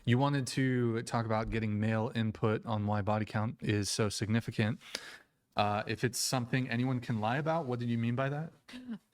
You wanted to talk about getting male input on why body count is so significant. If it's something anyone can lie about, what did you mean by that?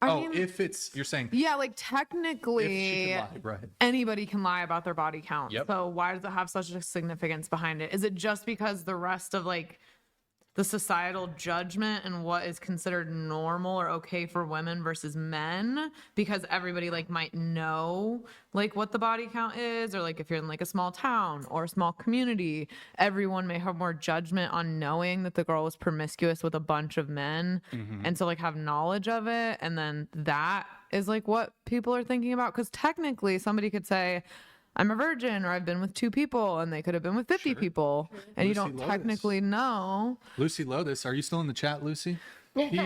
I mean, if it's, you're saying yeah, like if she technically can lie, right? anybody can lie about their body count. Yep. So why does it have such a significance behind it? Is it just because the rest of like the societal judgment and what is considered normal or okay for women versus men, because everybody like might know like what the body count is, or like if you're in like a small town or a small community, everyone may have more judgment on knowing that the girl was promiscuous with a bunch of men, and so like have knowledge of it, and then that is like what people are thinking about, because technically somebody could say, I'm a virgin, or I've been with 2 people, and they could have been with 50 people, and you Lucy don't Lotus. technically know. Lucy Lotus, are you still in the chat, Lucy?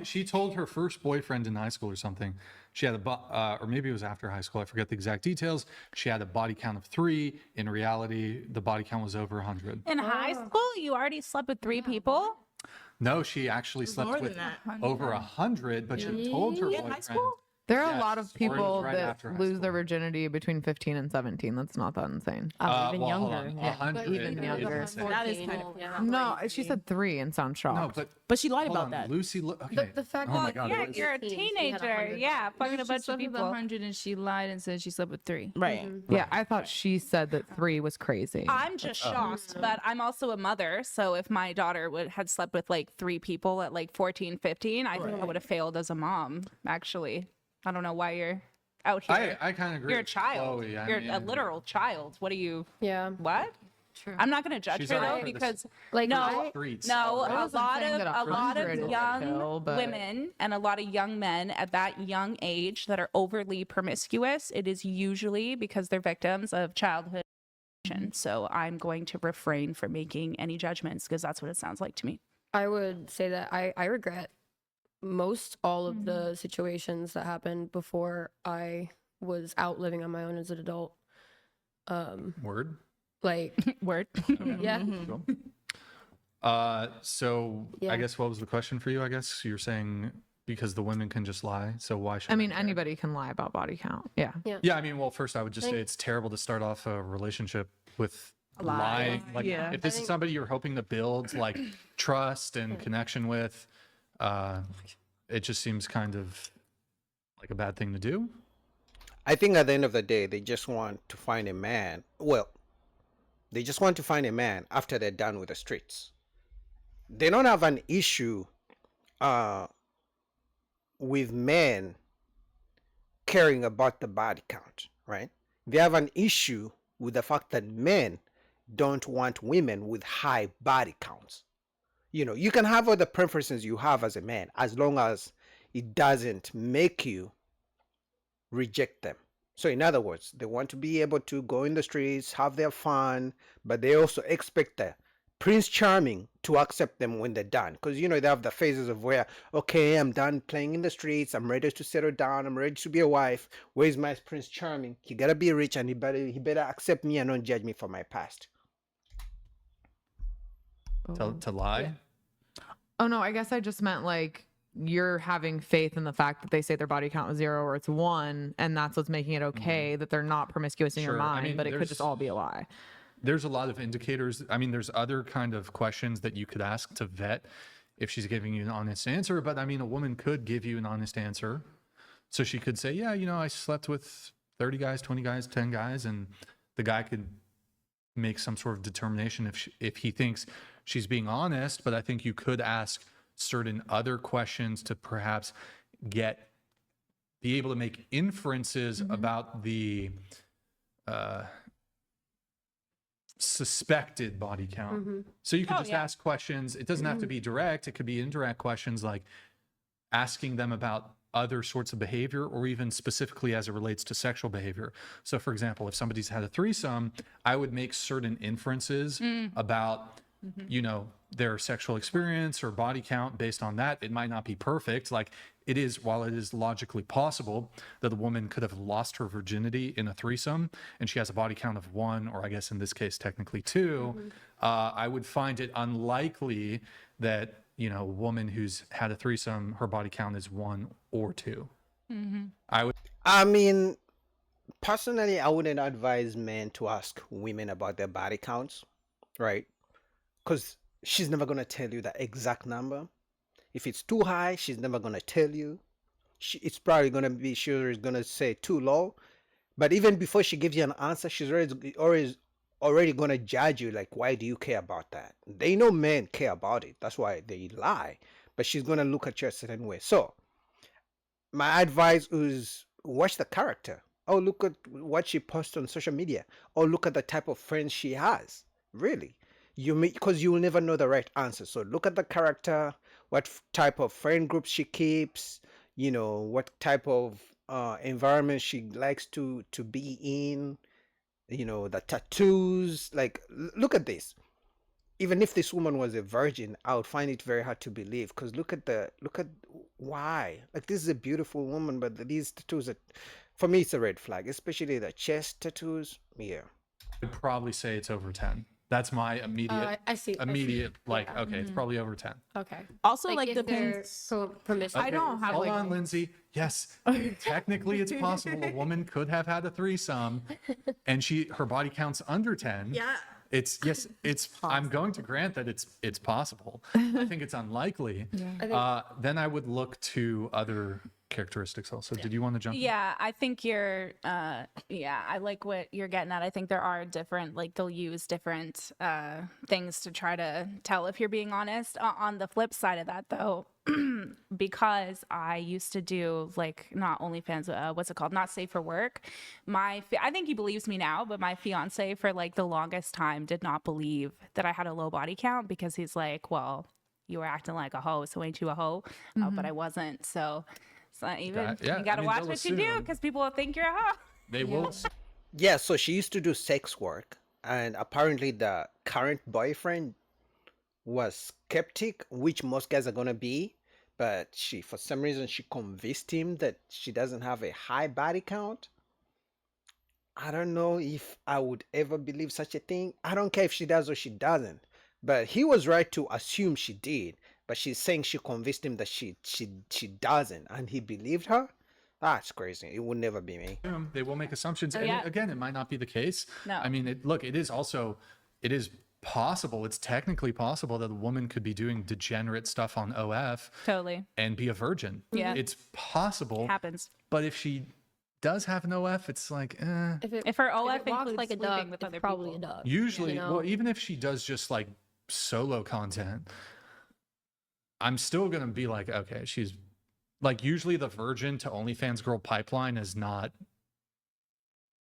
She told her first boyfriend in high school or something. She had or maybe it was after high school. I forget the exact details. She had a body count of 3. In reality, the body count was over 100. In high school, you already slept with 3 people? No, she actually slept with over 100, but she told her boyfriend. high school? There are a Yes, lot of or it was people right that after high lose school. their virginity between 15 and 17. That's not that insane. Oh, even Well, hold younger. on. Yeah. 100 Even is younger. insane. That is kind of Yeah. No, she said 3 and sound shocked. No, But she lied hold about on, that. Lucy. Okay. The fact oh my that- God. Yeah, it was- you're a 15, she had teenager. 100. Yeah, fucking a She bunch of slept with people. 100 and she lied and said she slept with 3. Right. Yeah, I thought she said that 3 was crazy. I'm just shocked, but I'm also a mother. So if my daughter had slept with like 3 people at like 14, 15, I think I would have failed as a mom, actually. I don't know why you're out here. I kind of agree. You're a with child. Chloe. I You're a mean, literal child. What are you? Yeah. What? True. I'm not going to judge She's her alright though for this. because Like, no, I- Streets. no, I a wasn't lot saying of that a lot 100 of is young chill, but- women and a lot of young men at that young age that are overly promiscuous. It is usually because they're victims of childhood. So I'm going to refrain from making any judgments because that's what it sounds like to me. I would say that I regret most all of the situations that happened before I was out living on my own as an adult. Word. Like, Word. yeah. So Yeah. I guess what was the question for you? I guess you're saying because the women can just lie, so why should I mean, anybody can lie about body count. Yeah. Yeah, I mean, well, first I would just say it's terrible to start off a relationship with lying. Like, Yeah. if this is somebody you're hoping to build like trust and connection with, it just seems kind of like a bad thing to do. I think at the end of the day, they just want to find a man. Well, they just want to find a man after they're done with the streets. They don't have an issue with men caring about the body count, right? They have an issue with the fact that men don't want women with high body counts. You know, you can have all the preferences you have as a man as long as it doesn't make you reject them. So in other words, they want to be able to go in the streets, have their fun, but they also expect the Prince Charming to accept them when they're done. Because, you know, they have the phases of where, okay, I'm done playing in the streets, I'm ready to settle down, I'm ready to be a wife. Where's my Prince Charming? He gotta be rich and he better accept me and don't judge me for my past. To lie. Oh no, I guess I just meant like you're having faith in the fact that they say their body count was 0 or it's 1, and that's what's making it okay that they're not promiscuous in your Sure. I mind, mean, but it could there's- just all be a lie. There's a lot of indicators. I mean, there's other kind of questions that you could ask to vet if she's giving you an honest answer. But I mean, a woman could give you an honest answer. So she could say, yeah, you know, I slept with 30 guys, 20 guys, 10 guys. And the guy could make some sort of determination if he thinks she's being honest. But I think you could ask certain other questions to perhaps be able to make inferences about the suspected body count. So you could just ask questions. It doesn't have to be direct. It could be indirect questions, like asking them about other sorts of behavior, or even specifically as it relates to sexual behavior. So for example, if somebody's had a threesome, I would make certain inferences about, you know, their sexual experience or body count based on that. It might not be perfect. Like it is, while it is logically possible that a woman could have lost her virginity in a threesome and she has a body count of 1, or I guess in this case, technically 2, I would find it unlikely that, you know, a woman who's had a threesome, her body count is 1 or 2. I would. I mean, personally, I wouldn't advise men to ask women about their body counts, right? Because she's never gonna tell you the exact number. If it's too high, she's never gonna tell you. It's probably gonna be she's gonna say too low. But even before she gives you an answer, she's already gonna judge you. Like, why do you care about that? They know men care about it. That's why they lie. But she's gonna look at you a certain way. So my advice is watch the character. Oh, look at what she posts on social media. Oh, look at the type of friends she has. Really, because you will never know the right answer. So look at the character, what type of friend groups she keeps. You know, what type of environment she likes to be in. You know, the tattoos. Like, look at this. Even if this woman was a virgin, I would find it very hard to believe, because look at why. Like, this is a beautiful woman, but these tattoos for me, it's a red flag, especially the chest tattoos. Yeah. I'd probably say it's over 10. That's my immediate, I see. like, Yeah. okay, it's probably over 10. Okay. Also, like, if they're depends. promiscuous. I don't have Hold like on, Lindsay. Yes, technically it's possible a woman could have had a threesome and her body count's under 10. yeah. I'm going to grant that it's possible. I think it's unlikely. Then I would look to other characteristics also. Did you want to jump in? Yeah, I think you're I like what you're getting at. I think there are different, like, they'll use different things to try to tell if you're being honest. On the flip side of that, though, because I used to do, like, not OnlyFans, what's it called? Not Safe for Work. I think he believes me now, but my fiance for like the longest time did not believe that I had a low body count, because he's like, well, you were acting like a hoe, so ain't you a hoe? But I wasn't. So it's not even, Yeah, you got to watch they'll what you do, assume. because people will think you're a hoe. They will. Yeah, so she used to do sex work, and apparently the current boyfriend was skeptic, which most guys are gonna be, but for some reason, she convinced him that she doesn't have a high body count. I don't know if I would ever believe such a thing. I don't care if she does or she doesn't, but he was right to assume she did. But she's saying she convinced him that she doesn't, and he believed her. That's crazy. It would never be me. They will make assumptions. And yeah. again, it might not be the case. No. I mean, it is possible. It's technically possible that a woman could be doing degenerate stuff on OF Totally. and be a virgin. Yeah. It's possible. Happens. But if she does have an OF, it's like, If her OF if it walks includes like a sleeping duck, with it's other probably people. a duck. usually, you know? well, even if she does just like solo content, I'm still going to be like, okay, she's like, usually the virgin to OnlyFans girl pipeline is not,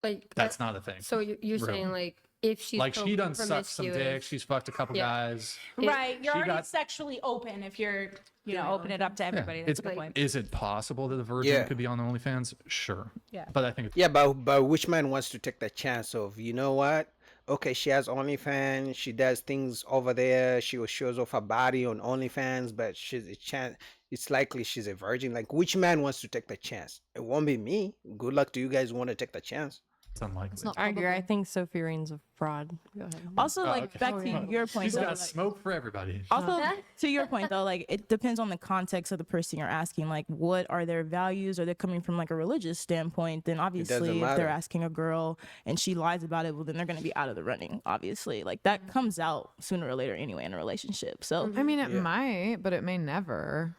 Like that's not a thing. So you're saying, Really. like, if she's Like, so she done sucked some dick. promiscuous- She's fucked a couple Yeah. guys. Right. You're she already got- sexually open if you're, open it up to Yeah. everybody. That's It's, a good like- point. is it possible that a virgin Yeah. could be on OnlyFans? Sure. Yeah. But I think it's Yeah, but which man wants to take the chance of, you know what? Okay, she has OnlyFans. She does things over there. She shows off her body on OnlyFans, but she's a chance. It's likely she's a virgin. Like, which man wants to take the chance? It won't be me. Good luck to you guys who want to take the chance. unlikely. I agree. I think Sophie Reen's a fraud. Go ahead. Also, like, okay. back to your point, She's though, got like, smoke for everybody. also to your point though, like, it depends on the context of the person you're asking. Like, what are their values? Are they coming from like a religious standpoint? Then obviously, if matter. they're asking a girl and she lies about it, well, then they're going to be out of the running. Obviously, like, that comes out sooner or later anyway in a relationship. So I mean, it might, but it may never.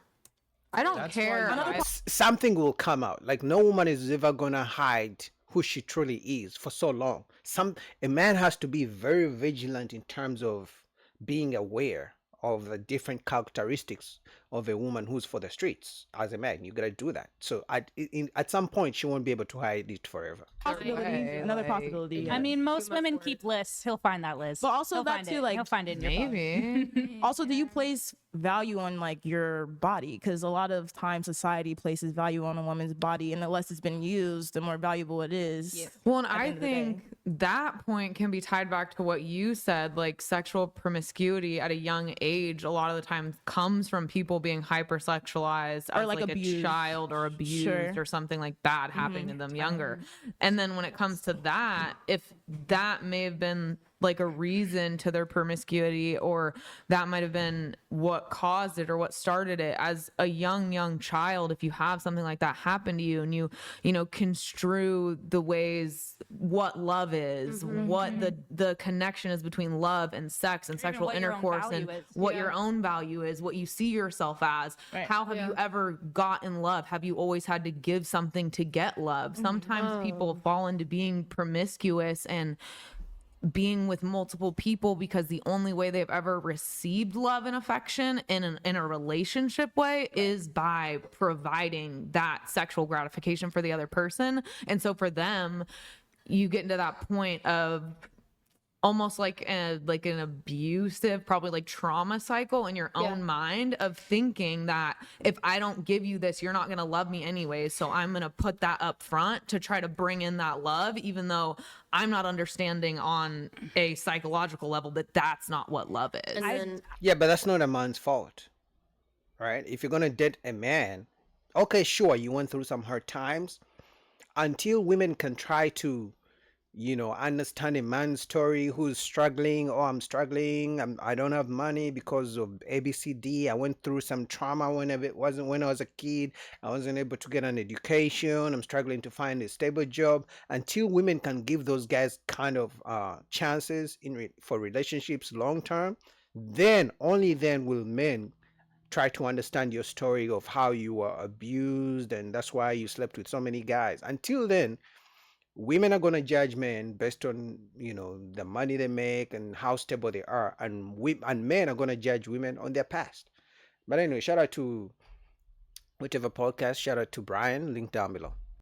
I don't That's why care. you- Something will come out. Like, no woman is ever gonna hide who she truly is for so long. A man has to be very vigilant in terms of being aware of the different characteristics of a woman who's for the streets. As a man, you gotta do that. So at some point, she won't be able to hide it forever. Right, another like, possibility. I mean, most women keep lists. He'll find that list. But also He'll that find too, it. like, he'll find it in your phone. Maybe. Also, do you place value on like your body? Because a lot of times society places value on a woman's body, and the less it's been used, the more valuable it is. Well, and at the I end of the day. think that point can be tied back to what you said, like sexual promiscuity at a young age, a lot of the time comes from people being hypersexualized Or, as like, like abused. a child or abused Sure. or something like bad happening to them younger. And then when it comes to that, if that may have been like a reason to their promiscuity, or that might have been what caused it or what started it. As a young child, if you have something like that happen to you, and you construe the ways what love is, what the connection is between love and sex and sexual what your own intercourse, value and is. what Yeah. your own value is, what you see yourself as. Right. How have Yeah. you ever gotten love? Have you always had to give something to get love? Sometimes people fall into being promiscuous and being with multiple people because the only way they've ever received love and affection in a relationship way is by providing that sexual gratification for the other person. And so for them, you get into that point of almost like an abusive, probably like trauma cycle in your own mind of thinking that if I don't give you this, you're not going to love me anyways. So I'm going to put that up front to try to bring in that love, even though I'm not understanding on a psychological level that that's not what love is. And then Yeah, but that's not a man's fault, right? If you're gonna date a man, okay, sure, you went through some hard times. Until women can try to, understand a man's story who's struggling. Oh, I'm struggling. I don't have money because of ABCD. I went through some trauma when I was a kid. I wasn't able to get an education. I'm struggling to find a stable job. Until women can give those guys kind of chances for relationships long term, then only then will men try to understand your story of how you were abused and that's why you slept with so many guys. Until then, women are going to judge men based on the money they make and how stable they are, and men are going to judge women on their past. But anyway, shout out to whichever podcast. Shout out to Brian, link down below.